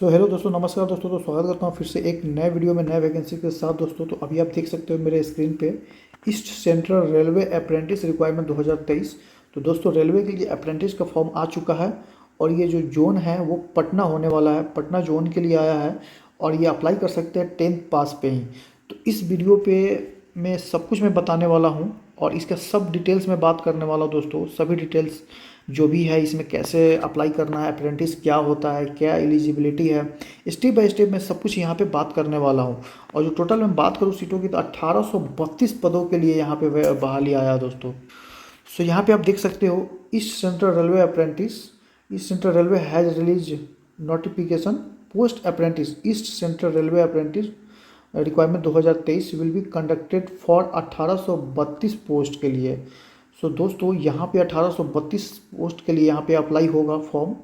तो हेलो दोस्तों, नमस्कार दोस्तों। तो स्वागत करता हूँ फिर से एक नए वीडियो में नए वैकेंसी के साथ दोस्तों। तो अभी आप देख सकते हो मेरे स्क्रीन पे east central railway apprentice requirement 2023। तो दोस्तों रेलवे के लिए अप्रेंटिस का फॉर्म आ चुका है और ये जो जोन है वो पटना होने वाला है, पटना जोन के लिए आया है और ये अप्लाई कर सकते हैं 10th पास पे ही। तो इस वीडियो पे मैं सब कुछ मैं बताने वाला हूँ और इसका सब डिटेल्स में बात करने वाला हूँ दोस्तों। सभी डिटेल्स जो भी है इसमें, कैसे अप्लाई करना है, अप्रेंटिस क्या होता है, क्या एलिजिबिलिटी है, स्टेप बाय स्टेप मैं सब कुछ यहाँ पे बात करने वाला हूँ। और जो टोटल मैं बात करूँ सीटों की, तो 1832 पदों के लिए यहाँ पे बहाली आया दोस्तों। सो यहाँ पे आप देख सकते हो east central railway apprentice. East central railway has release notification post apprentice east central railway apprentice requirement 2023 will be conducted for 1832 post के लिए। सो दोस्तों यहाँ पे 1832 पोस्ट के लिए यहाँ पे अप्लाई होगा फॉर्म।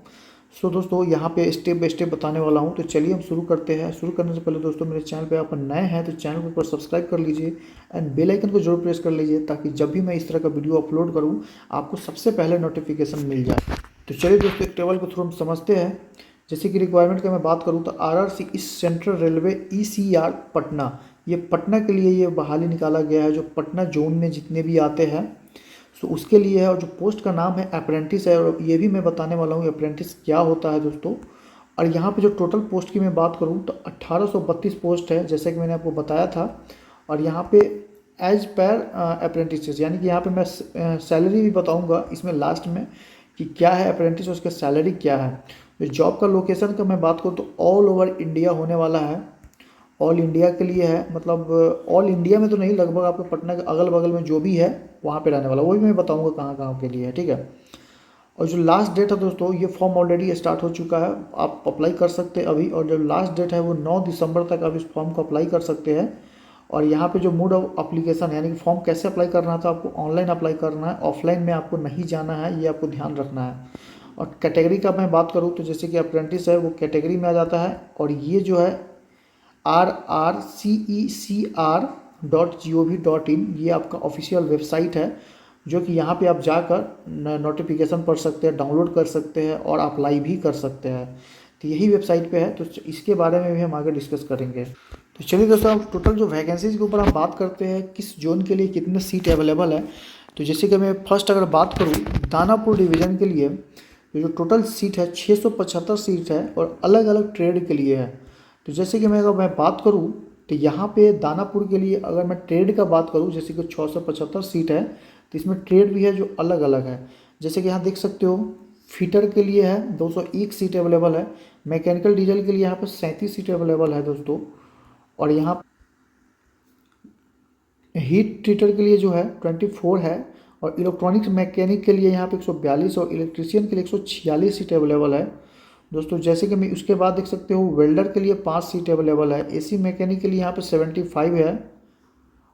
सो दोस्तों यहाँ पे स्टेप बाय स्टेप बताने वाला हूँ। तो चलिए हम शुरू करते हैं। शुरू करने से पहले दोस्तों मेरे चैनल पे आप नए हैं तो चैनल को ऊपर सब्सक्राइब कर लीजिए एंड बेल आइकन को जरूर प्रेस कर लीजिए, ताकि जब भी मैं इस तरह का वीडियो अपलोड करूँ आपको सबसे पहले नोटिफिकेशन मिल जाए। तो चलिए दोस्तों एक टेबल को थ्रू हम समझते हैं। जैसे कि रिक्वायरमेंट का मैं बात करूँ तो आरआरसी इस सेंट्रल रेलवे ईसीआर पटना, ये पटना के लिए ये बहाली निकाला गया है, जो पटना जोन में जितने भी आते हैं सो उसके लिए है। और जो पोस्ट का नाम है अप्रेंटिस है, और ये भी मैं बताने वाला हूँ अप्रेंटिस क्या होता है दोस्तों। और यहाँ पे जो टोटल पोस्ट की मैं बात करूँ तो 1832 पोस्ट है, जैसे कि मैंने आपको बताया था। और यहाँ पे एज पर अप्रेंटिस, यानी कि यहाँ पे मैं सैलरी भी बताऊँगा इसमें लास्ट में कि क्या है अप्रेंटिस, उसका सैलरी क्या है। तो जॉब का लोकेशन का मैं बात करूँ तो ऑल ओवर इंडिया होने वाला है, ऑल इंडिया के लिए है। मतलब ऑल इंडिया में तो नहीं, लगभग आपको पटना के अगल बगल में जो भी है वहाँ पे रहने वाला, वो भी मैं बताऊँगा कहाँ कहाँ के लिए है, ठीक है। और जो लास्ट डेट है दोस्तों, ये फॉर्म ऑलरेडी स्टार्ट हो चुका है, आप अप्लाई कर सकते हैं अभी। और जो लास्ट डेट है वो 9 दिसंबर तक आप इस फॉर्म को अप्लाई कर सकते हैं। और यहाँ पे जो मोड ऑफ अप्लीकेशन, यानी कि फॉर्म कैसे अप्लाई करना था, आपको ऑनलाइन अप्लाई करना है, ऑफलाइन में आपको नहीं जाना है, ये आपको ध्यान रखना है। और कैटेगरी का मैं बात करूँ तो जैसे कि अप्रेंटिस है वो कैटेगरी में आ जाता है। और ये जो है RRCECR.gov.in, ये आपका ऑफिशियल वेबसाइट है, जो कि यहाँ पे आप जाकर नोटिफिकेशन पढ़ सकते हैं, डाउनलोड कर सकते हैं और अप्लाई भी कर सकते हैं। तो यही वेबसाइट पे है, तो इसके बारे में भी हम आगे डिस्कस करेंगे। तो चलिए दोस्तों, अब टोटल जो वैकेंसीज के ऊपर हम बात करते हैं, किस जोन के लिए कितने सीट अवेलेबल है। तो जैसे कि मैं फर्स्ट अगर बात करूँ दानापुर डिवीज़न के लिए, तो जो टोटल सीट है 675 सीट है और अलग अलग ट्रेड के लिए है। तो जैसे कि अगर मैं बात करूँ तो यहाँ पे दानापुर के लिए अगर मैं ट्रेड का बात करूँ, जैसे कि 675 सीट है, तो इसमें ट्रेड भी है जो अलग अलग है। जैसे कि यहाँ देख सकते हो फिटर के लिए है 201 सीट अवेलेबल है, मैकेनिकल डीजल के लिए यहाँ पे 37 सीट अवेलेबल है दोस्तों। और यहाँ हीट ट्रीटर के लिए जो है 24 है। और इलेक्ट्रॉनिक्स मैकेनिक के लिए यहाँ पे 142 और इलेक्ट्रीशियन के लिए 146 सीट अवेलेबल है दोस्तों। जैसे कि मैं उसके बाद देख सकते हो वेल्डर के लिए 5 सीट अवेलेबल है, एसी मैकेनिक के लिए यहाँ पे 75 है।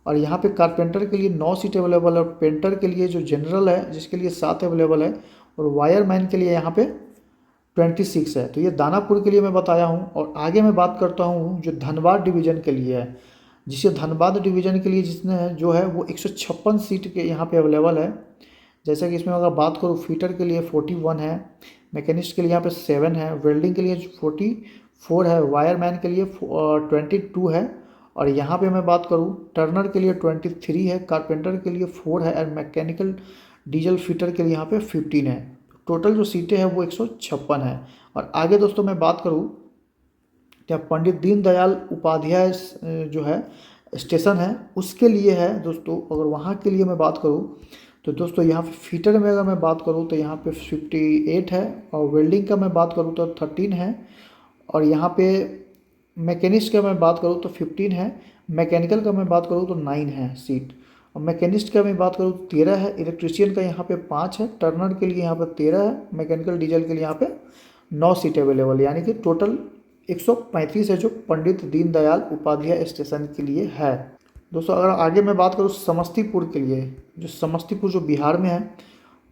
और यहाँ पे कारपेंटर के लिए 9 सीट अवेलेबल है, और पेंटर के लिए जो जनरल है जिसके लिए 7 अवेलेबल है, और वायरमैन के लिए यहाँ पे 26 है। तो ये दानापुर के लिए मैं बताया हूँ। और आगे मैं बात करता हूँ जो धनबाद डिवीज़न के लिए है, जिसे धनबाद डिवीज़न के लिए जिसने जो है वो 156 सीट के यहाँ पे अवेलेबल है। जैसे कि इसमें अगर बात करूँ फिटर के लिए 41 है, मैकेनिस्ट के लिए यहाँ पे 7 है, वेल्डिंग के लिए 44 है, वायरमैन के लिए 22 है। और यहाँ पे मैं बात करूँ टर्नर के लिए 23 है, कारपेंटर के लिए 4 है और मैकेनिकल डीजल फिटर के लिए यहाँ पे 15 है। टोटल जो सीटें हैं वो 156 है। और आगे दोस्तों मैं बात करूँ क्या पंडित दीनदयाल उपाध्याय जो है स्टेशन है उसके लिए है दोस्तों। अगर वहाँ के लिए मैं बात करूँ तो दोस्तों यहाँ पे फिटर में अगर मैं बात करूँ तो यहाँ पे 58 है, और वेल्डिंग का मैं बात करूँ तो 13 है। और यहाँ पे मैकेनिस्ट का मैं बात करूँ तो 15 है, मैकेनिकल का मैं बात करूँ तो 9 है सीट। और मैकेनिस्ट का मैं बात करूँ तो 13 है, इलेक्ट्रीशियन का यहाँ पे 5 है, टर्नर के लिए यहाँ पे 13 है, मैकेनिकल डीजल के लिए यहाँ पे 9 सीट अवेलेबल, यानी कि टोटल 135 है जो पंडित दीनदयाल उपाध्याय स्टेशन के लिए है दोस्तों। अगर आगे मैं बात करूँ समस्तीपुर के लिए, जो समस्तीपुर जो बिहार में है,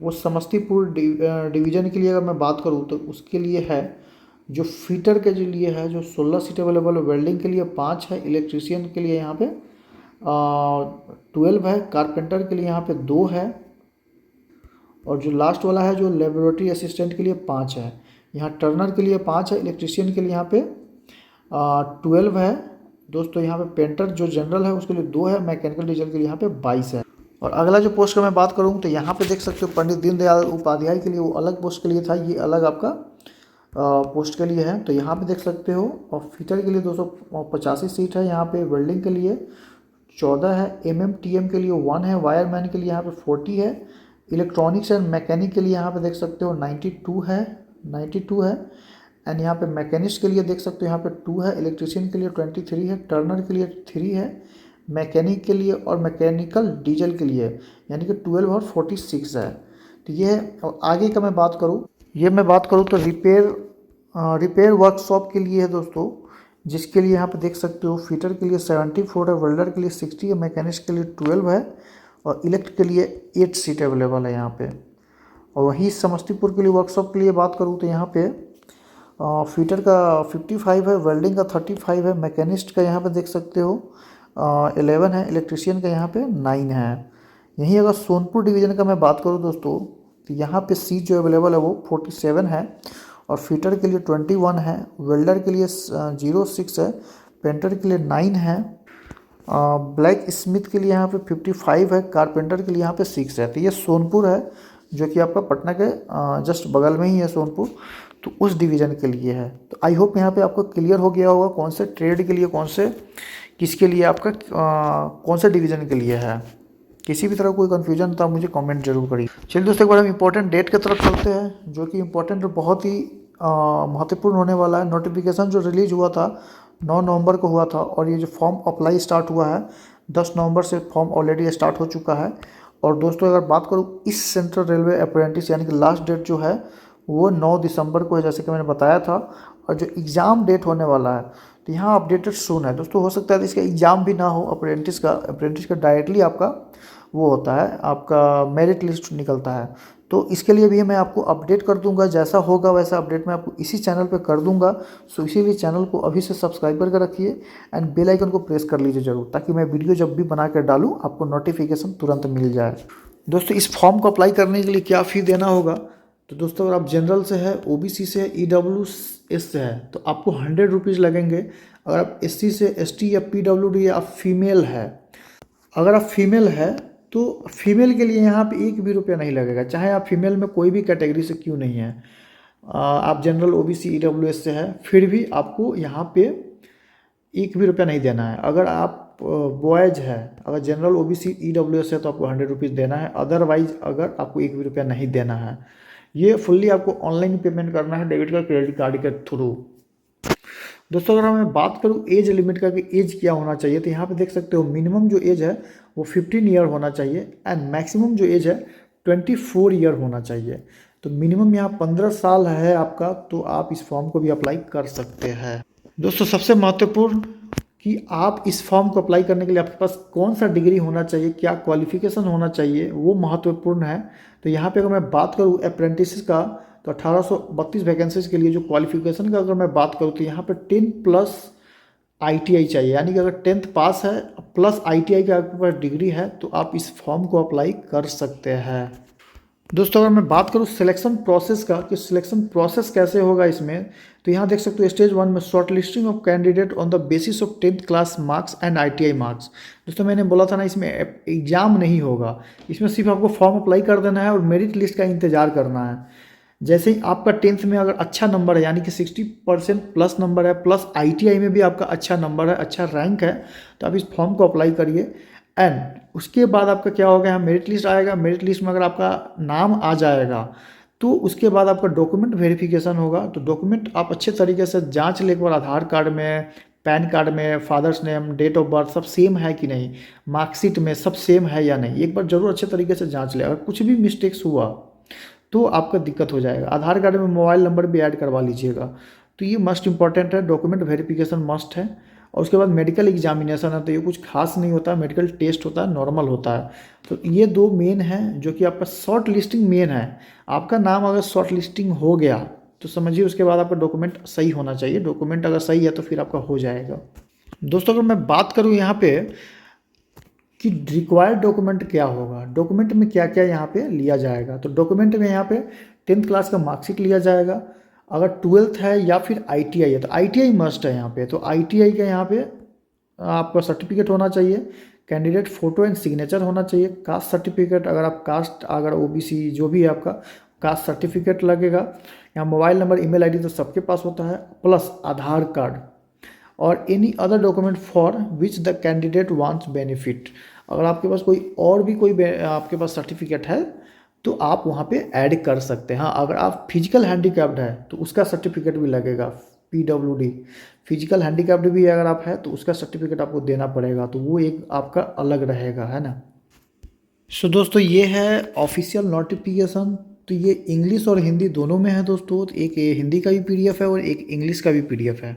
वो समस्तीपुर डिवीज़न के लिए अगर मैं बात करूँ तो उसके लिए है जो फिटर के जो लिए है जो 16 सीट अवेलेबल है, वेल्डिंग के लिए 5 है, इलेक्ट्रीशियन के लिए यहाँ पे 12 है, कारपेंटर के लिए यहाँ पे 2 है, और जो लास्ट वाला है जो लेबोरेटरी असिस्टेंट के लिए 5 है। यहाँ टर्नर के लिए 5 है, इलेक्ट्रीशियन के लिए यहाँ पे 12 है दोस्तों। यहाँ पे पेंटर जो जनरल है उसके लिए 2 है, मैकेनिकल डीजल के लिए यहाँ पे 22 है। और अगला जो पोस्ट का मैं बात करूँ तो यहाँ पे देख सकते हो पंडित दीनदयाल उपाध्याय के लिए वो अलग पोस्ट के लिए था, ये अलग आपका पोस्ट के लिए है। तो यहाँ पे देख सकते हो। और फिटर के लिए 285 सीट है यहाँ पे, वेल्डिंग के लिए 14 है, MMTM के लिए 1 है, वायरमैन के लिए यहाँ पे 40 है, इलेक्ट्रॉनिक्स एंड मैकेनिक के लिए यहाँ पे देख सकते हो 92 है। एंड यहाँ पे मैकेनिस्ट के लिए देख सकते हो यहाँ पे 2 है, इलेक्ट्रीशियन के लिए 23 है, टर्नर के लिए 3 है, मैकेनिक के लिए और मैकेनिकल डीजल के लिए यानी कि 12 और 46 है। तो ये है। और आगे का मैं बात करूँ तो रिपेयर वर्कशॉप के लिए है दोस्तों, जिसके लिए यहाँ पे देख सकते हो फिटर के लिए 74 है, वेल्डर के लिए 60 है, मैकेनिस्ट के लिए 12 है और इलेक्ट के लिए 8 सीट अवेलेबल है यहाँ पे। और वहीं समस्तीपुर के लिए वर्कशॉप के लिए बात करूँ तो यहाँ पे फिटर का 55 है, वेल्डिंग का 35 है, मैकेनिस्ट का यहाँ पे देख सकते हो 11 है, इलेक्ट्रीशियन का यहाँ पे 9 है। यहीं अगर सोनपुर डिवीज़न का मैं बात करूँ दोस्तों तो यहाँ पे सीट जो अवेलेबल है वो 47 है और फिटर के लिए 21 है, वेल्डर के लिए 06 है, पेंटर के लिए 9 है, ब्लैक स्मिथ के लिए यहाँ पे 55 है, कारपेंटर के लिए यहाँ पे 6 है। तो ये सोनपुर है जो कि आपका पटना के जस्ट बगल में ही है सोनपुर, तो उस डिवीज़न के लिए है। तो आई होप यहाँ पे आपको क्लियर हो गया होगा कौन से ट्रेड के लिए किसके लिए आपका कौन से डिवीज़न के लिए है। किसी भी तरह कोई कन्फ्यूजन तो आप मुझे कमेंट जरूर करिए। चलिए दोस्तों एक बार हम इंपॉर्टेंट डेट की तरफ चलते हैं, जो कि इंपॉर्टेंट बहुत ही महत्वपूर्ण होने वाला है। नोटिफिकेशन जो रिलीज हुआ था 9 नवंबर को हुआ था और ये जो फॉर्म अप्लाई स्टार्ट हुआ है 10 नवंबर से फॉर्म ऑलरेडी स्टार्ट हो चुका है। और दोस्तों अगर बात करूँ इस सेंट्रल रेलवे अप्रेंटिस यानी कि लास्ट डेट जो है वो 9 दिसंबर को है, जैसे कि मैंने बताया था। और जो एग्ज़ाम डेट होने वाला है तो यहाँ अपडेटेड सून है दोस्तों। हो सकता है इसका एग्ज़ाम भी ना हो, अप्रेंटिस का डायरेक्टली आपका वो होता है, आपका मेरिट लिस्ट निकलता है। तो इसके लिए भी मैं आपको अपडेट कर दूंगा, जैसा होगा वैसा अपडेट मैं आपको इसी चैनल पे कर दूंगा। सो इसीलिए चैनल को अभी से सब्सक्राइब करके रखिए एंड बेल आइकन को प्रेस कर लीजिए जरूर, ताकि मैं वीडियो जब भी बना कर डालूँ आपको नोटिफिकेशन तुरंत मिल जाए। दोस्तों इस फॉर्म को अप्लाई करने के लिए क्या फ़ी देना होगा, तो दोस्तों अगर आप जनरल से है, OBC से है, EWS से है तो आपको 100 रुपीज़ लगेंगे। अगर आप SC से ST या PWD या आप फीमेल है, अगर आप फीमेल है तो फीमेल के लिए यहाँ पे 1 भी रुपया नहीं लगेगा, चाहे आप फीमेल में कोई भी कैटेगरी से क्यों नहीं है। आप जनरल OBC EWS से है फिर भी आपको यहाँ पे 1 भी रुपया नहीं देना है। अगर आप बॉयज़ है, अगर जनरल OBC EWS है तो आपको 100 रुपीज़ देना है, अदरवाइज अगर आपको 1 भी रुपया नहीं देना है। ये फुल्ली आपको ऑनलाइन पेमेंट करना है डेबिट कार्ड क्रेडिट कार्ड के थ्रू। दोस्तों अगर मैं बात करूँ एज लिमिट का कि एज क्या होना चाहिए, तो यहाँ पे देख सकते हो मिनिमम जो एज है वो 15 ईयर होना चाहिए एंड मैक्सिमम जो एज है 24 ईयर होना चाहिए। तो मिनिमम यहाँ 15 साल है आपका, तो आप इस फॉर्म को भी अप्लाई कर सकते हैं। दोस्तों सबसे महत्वपूर्ण कि आप इस फॉर्म को अप्लाई करने के लिए आपके पास कौन सा डिग्री होना चाहिए, क्या क्वालिफिकेशन होना चाहिए, वो महत्वपूर्ण है। तो यहाँ पे अगर मैं बात करूँ अप्रेंटिस का तो 1832 वैकेंसीज के लिए जो क्वालिफिकेशन का अगर मैं बात करूँ तो यहाँ पे 10+ ITI चाहिए, यानी कि अगर 10th पास है प्लस ITI का आपके पास डिग्री है तो आप इस फॉर्म को अप्लाई कर सकते हैं। दोस्तों अगर मैं बात करूँ सिलेक्शन प्रोसेस का कि सिलेक्शन प्रोसेस कैसे होगा इसमें, तो यहाँ देख सकते हो स्टेज 1 में short listing of candidate on the basis of 10th class marks and ITI marks. दोस्तों मैंने बोला था ना इसमें एग्जाम नहीं होगा, इसमें सिर्फ आपको फॉर्म अप्लाई कर देना है और मेरिट लिस्ट का इंतजार करना है। जैसे ही आपका 10th में अगर अच्छा नंबर है यानी कि 60% प्लस नंबर है, प्लस ITI में भी आपका अच्छा नंबर है, अच्छा रैंक है, तो आप इस फॉर्म को अप्लाई करिए। एंड उसके बाद आपका क्या होगा, यहाँ मेरिट लिस्ट आएगा, मेरिट लिस्ट में अगर आपका नाम आ जाएगा तो उसके बाद आपका डॉक्यूमेंट वेरिफिकेशन होगा। तो डॉक्यूमेंट आप अच्छे तरीके से जांच ले, एक बार आधार कार्ड में, पैन कार्ड में, father's name, date of birth सब सेम है कि नहीं, मार्कशीट में सब सेम है या नहीं, एक बार जरूर अच्छे तरीके से जांच ले। अगर कुछ भी मिस्टेक्स हुआ तो आपका दिक्कत हो जाएगा। आधार कार्ड में मोबाइल नंबर भी ऐड करवा लीजिएगा। तो ये मस्ट इंपॉर्टेंट है, डॉक्यूमेंट वेरिफिकेशन मस्ट है। और उसके बाद मेडिकल एग्जामिनेशन है, तो ये कुछ खास नहीं होता, मेडिकल टेस्ट होता है, नॉर्मल होता है। तो ये 2 मेन हैं जो कि आपका शॉर्ट लिस्टिंग मेन है। आपका नाम अगर शॉर्ट लिस्टिंग हो गया तो समझिए उसके बाद आपका डॉक्यूमेंट सही होना चाहिए, डॉक्यूमेंट अगर सही है तो फिर आपका हो जाएगा। दोस्तों अगर मैं बात करूँ यहाँ पे कि रिक्वायर्ड डॉक्यूमेंट क्या होगा, डॉक्यूमेंट में क्या क्या यहाँ पे लिया जाएगा, तो डॉक्यूमेंट में यहाँ पे 10th क्लास का मार्कशीट लिया जाएगा, अगर 12th है या फिर ITI है तो ITI मस्ट है यहाँ पे। तो ITI का यहाँ पे आपका सर्टिफिकेट होना चाहिए, कैंडिडेट फ़ोटो एंड सिग्नेचर होना चाहिए, कास्ट सर्टिफिकेट, अगर आप कास्ट अगर OBC जो भी है आपका कास्ट सर्टिफिकेट लगेगा, यहाँ मोबाइल नंबर ईमेल आईडी तो सबके पास होता है, प्लस आधार कार्ड और any other document for which the candidate wants benefit. अगर आपके पास कोई और भी कोई आपके पास सर्टिफिकेट है तो आप वहाँ पे ऐड कर सकते हैं। हाँ, अगर आप फिजिकल हैंडीकैप्ड है तो उसका सर्टिफिकेट भी लगेगा, PWD फिजिकल हैंडीकैप्ड भी अगर आप है तो उसका सर्टिफिकेट आपको देना पड़ेगा, तो वो एक आपका अलग रहेगा, है ना। सो दोस्तों ये है ऑफिशियल नोटिफिकेशन। तो ये इंग्लिश और हिंदी दोनों में है दोस्तों, तो एक ये हिंदी का भी PDF है और एक इंग्लिश का भी PDF है।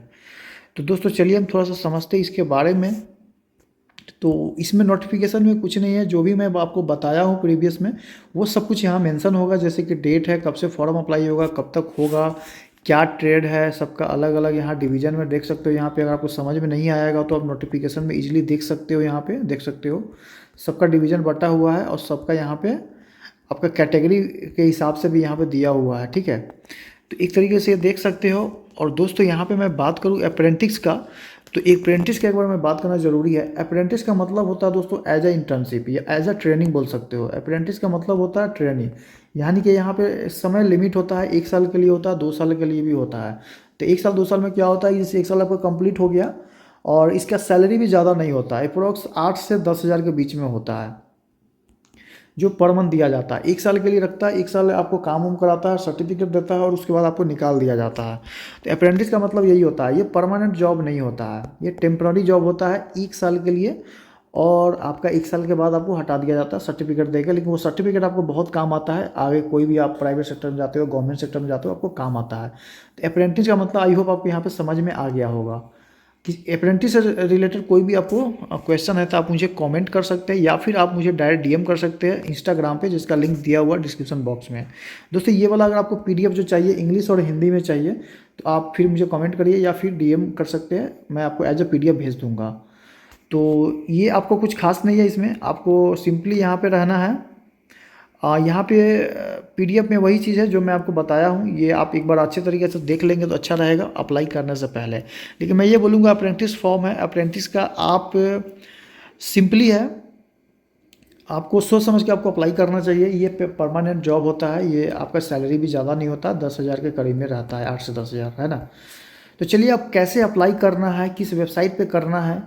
तो दोस्तों चलिए हम थोड़ा सा समझते हैं इसके बारे में। तो इसमें नोटिफिकेशन में कुछ नहीं है, जो भी मैं आपको बताया हूँ प्रीवियस में वो सब कुछ यहाँ मेंशन होगा, जैसे कि डेट है, कब से फॉर्म अप्लाई होगा, कब तक होगा, क्या ट्रेड है, सबका अलग अलग यहाँ डिवीजन में देख सकते हो। यहाँ पे अगर आपको समझ में नहीं आएगा तो आप नोटिफिकेशन में इजीली देख सकते हो, यहाँ पे देख सकते हो सबका डिवीजन बटा हुआ है और सबका यहाँ पे आपका कैटेगरी के हिसाब से भी यहाँ पे दिया हुआ है, ठीक है। तो एक तरीके से देख सकते हो। और दोस्तों यहाँ पे मैं बात करूँ अप्रेंटिस का, तो अप्रेंटिस के एक बार में बात करना जरूरी है। अप्रेंटिस का मतलब होता है दोस्तों एज अ इंटर्नशिप या एज अ ट्रेनिंग बोल सकते हो। अप्रेंटिस का मतलब होता है ट्रेनिंग, यानी कि यहाँ पे समय लिमिट होता है, 1 साल के लिए होता है, 2 साल के लिए भी होता है। तो 1 साल 2 साल में क्या होता है, जैसे 1 साल आपका कंप्लीट हो गया और इसका सैलरी भी ज़्यादा नहीं होता है, अप्रोक्स 8 से 10 हज़ार के बीच में होता है जो पर मंथ दिया जाता है। 1 साल के लिए रखता है, 1 साल आपको काम वाम कराता है, सर्टिफिकेट देता है और उसके बाद आपको निकाल दिया जाता है। तो अप्रेंटिस का मतलब यही होता है, ये परमानेंट जॉब नहीं होता है, ये टेम्प्ररी जॉब होता है 1 साल के लिए और आपका 1 साल के बाद आपको हटा दिया जाता है सर्टिफिकेट देकर। लेकिन वो सर्टिफिकेट आपको बहुत काम आता है, आगे कोई भी आप प्राइवेट सेक्टर में जाते हो, गवर्नमेंट सेक्टर में जाते हो, आपको काम आता है। तो अप्रेंटिस का मतलब आई होप आपको यहाँ पर समझ में आ गया होगा। कि अप्रेंटिस से रिलेटेड कोई भी आपको क्वेश्चन है तो आप मुझे कमेंट कर सकते हैं या फिर आप मुझे डायरेक्ट DM कर सकते हैं इंस्टाग्राम पे, जिसका लिंक दिया हुआ डिस्क्रिप्शन बॉक्स में। दोस्तों ये वाला अगर आपको PDF जो चाहिए इंग्लिश और हिंदी में चाहिए तो आप फिर मुझे कमेंट करिए या फिर DM कर सकते हैं, मैं आपको एज अ PDF भेज दूँगा। तो ये आपको कुछ खास नहीं है, इसमें आपको सिंपली यहाँ पर रहना है। यहाँ पे PDF में वही चीज़ है जो मैं आपको बताया हूँ, ये आप एक बार अच्छे तरीके से देख लेंगे तो अच्छा रहेगा अप्लाई करने से पहले। लेकिन मैं ये बोलूँगा अप्रेंटिस फॉर्म है, अप्रेंटिस का आप सिंपली है, आपको सोच समझ के आपको अप्लाई करना चाहिए। ये परमानेंट जॉब होता है, ये आपका सैलरी भी ज़्यादा नहीं होता, 10 हज़ार के करीब में रहता है, 8 से 10 हज़ार, है ना। तो चलिए अब कैसे अप्लाई करना है, किस वेबसाइट पे करना है,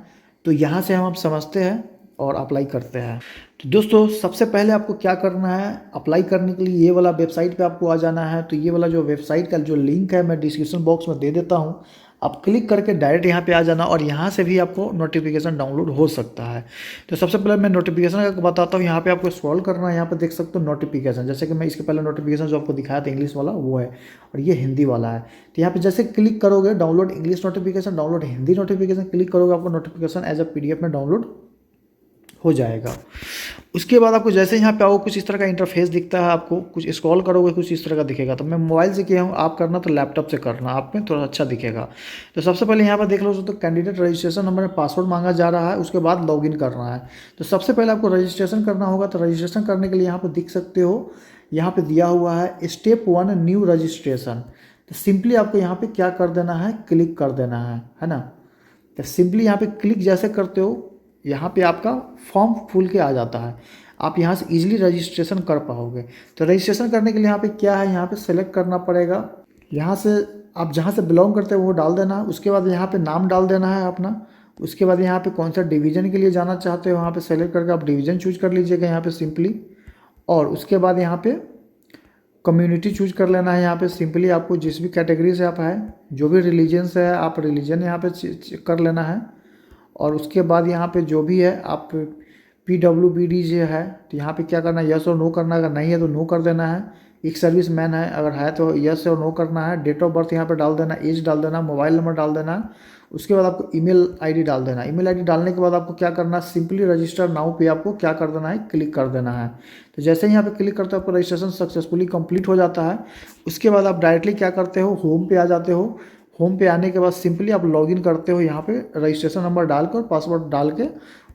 तो यहाँ से हम अब समझते हैं और अप्लाई करते हैं। तो दोस्तों सबसे पहले आपको क्या करना है, अप्लाई करने के लिए ये वाला वेबसाइट पे आपको आ जाना है। तो ये वाला जो वेबसाइट का जो लिंक है मैं डिस्क्रिप्शन बॉक्स में दे देता हूँ, आप क्लिक करके डायरेक्ट यहाँ पे आ जाना और यहाँ से भी आपको नोटिफिकेशन डाउनलोड हो सकता है। तो सबसे पहले मैं नोटिफिकेशन का बताता हूँ, यहाँ पे आपको स्क्रॉल करना है, यहाँ पे देख सकते हो नोटिफिकेशन, जैसे कि मैं इसके पहले नोटिफिकेशन जो आपको दिखाया था इंग्लिश वाला वो है और ये हिंदी वाला है। तो यहाँ पे जैसे क्लिक करोगे download English notification, download Hindi notification click करोगे, आपको नोटिफिकेशन एज अ PDF में डाउनलोड हो जाएगा। उसके बाद आपको जैसे यहाँ पे आओ कुछ इस तरह का इंटरफेस दिखता है, आपको कुछ स्क्रॉल करोगे कुछ इस तरह का दिखेगा। तो मैं मोबाइल से किया हूँ, आप करना तो लैपटॉप से करना, आप में थोड़ा अच्छा दिखेगा। तो सबसे पहले यहाँ पर देख लो तो कैंडिडेट रजिस्ट्रेशन नंबर में पासवर्ड मांगा जा रहा है, उसके बाद लॉगिन करना है। तो सबसे पहले आपको रजिस्ट्रेशन करना होगा। तो रजिस्ट्रेशन करने के लिए यहाँ पर दिख सकते हो, यहाँ पर दिया हुआ है स्टेप 1 न्यू रजिस्ट्रेशन। तो सिंपली आपको यहाँ पर क्या कर देना है, क्लिक कर देना है ना। तो सिंपली यहाँ पर क्लिक जैसे करते हो यहाँ पे आपका फॉर्म फुल के आ जाता है, आप यहाँ से इजीली रजिस्ट्रेशन कर पाओगे। तो रजिस्ट्रेशन करने के लिए यहाँ पे क्या है, यहाँ पे सेलेक्ट करना पड़ेगा, यहाँ से आप जहाँ से बिलोंग करते हो वो डाल देना है। उसके बाद यहाँ पे नाम डाल देना है अपना। उसके बाद यहाँ पे कौन सा डिवीज़न के लिए जाना चाहते हो वहाँ पे सेलेक्ट करके आप डिवीज़न चूज कर लीजिएगा यहाँ पे सिंपली। और उसके बाद यहाँ पे कम्युनिटी चूज कर लेना है। यहाँ पे सिंपली आपको जिस भी कैटेगरी से आप हैं, जो भी रिलीजन से है आप रिलीजन यहाँ पे कर लेना है। और उसके बाद यहाँ पे जो भी है आप PWBD जो है तो यहाँ पे क्या करना है, यस और नो करना है, अगर नहीं है तो नो कर देना है। एक सर्विस मैन है, अगर है तो यस और नो करना है। डेट ऑफ बर्थ यहाँ पे डाल देना, एज डाल देना, मोबाइल नंबर डाल देना। उसके बाद आपको ईमेल आईडी डाल देना। ईमेल आईडी डालने के बाद आपको क्या करना है, सिंपली रजिस्टर नाउ पे आपको क्या कर देना है, क्लिक कर देना है। तो जैसे ही यहाँ पे क्लिक करते हो आपको रजिस्ट्रेशन सक्सेसफुली कंप्लीट हो जाता है। उसके बाद आप डायरेक्टली क्या करते हो, होम पे आ जाते हो। होम पे आने के बाद सिंपली आप लॉगिन करते हो यहाँ पे रजिस्ट्रेशन नंबर डालकर पासवर्ड डाल के,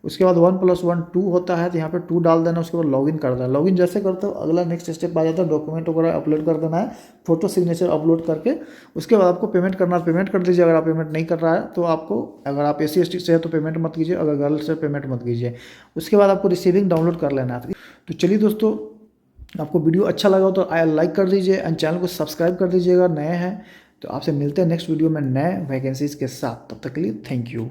उसके बाद 1+1 2 होता है तो यहाँ पे 2 डाल देना, उसके बाद लॉगिन कर देना। लॉगिन जैसे करते हो अगला नेक्स्ट स्टेप आ जाता है, डॉक्यूमेंट वगैरह अपलोड कर देना है, फोटो सिग्नेचर अपलोड करके उसके बाद आपको पेमेंट करना है, पेमेंट कर दीजिए। अगर आप पेमेंट नहीं कर रहा है तो आपको, अगर आप SC ST से है तो पेमेंट मत कीजिए, अगर गर्ल से पेमेंट मत कीजिए। उसके बाद आपको रिसीविंग डाउनलोड कर लेना है। तो चलिए दोस्तों, आपको वीडियो अच्छा लगा हो तो लाइक कर दीजिए एंड चैनल को सब्सक्राइब कर दीजिएगा नए हैं। तो आपसे मिलते हैं नेक्स्ट वीडियो में नए वैकेंसीज के साथ, तब तक के लिए थैंक यू।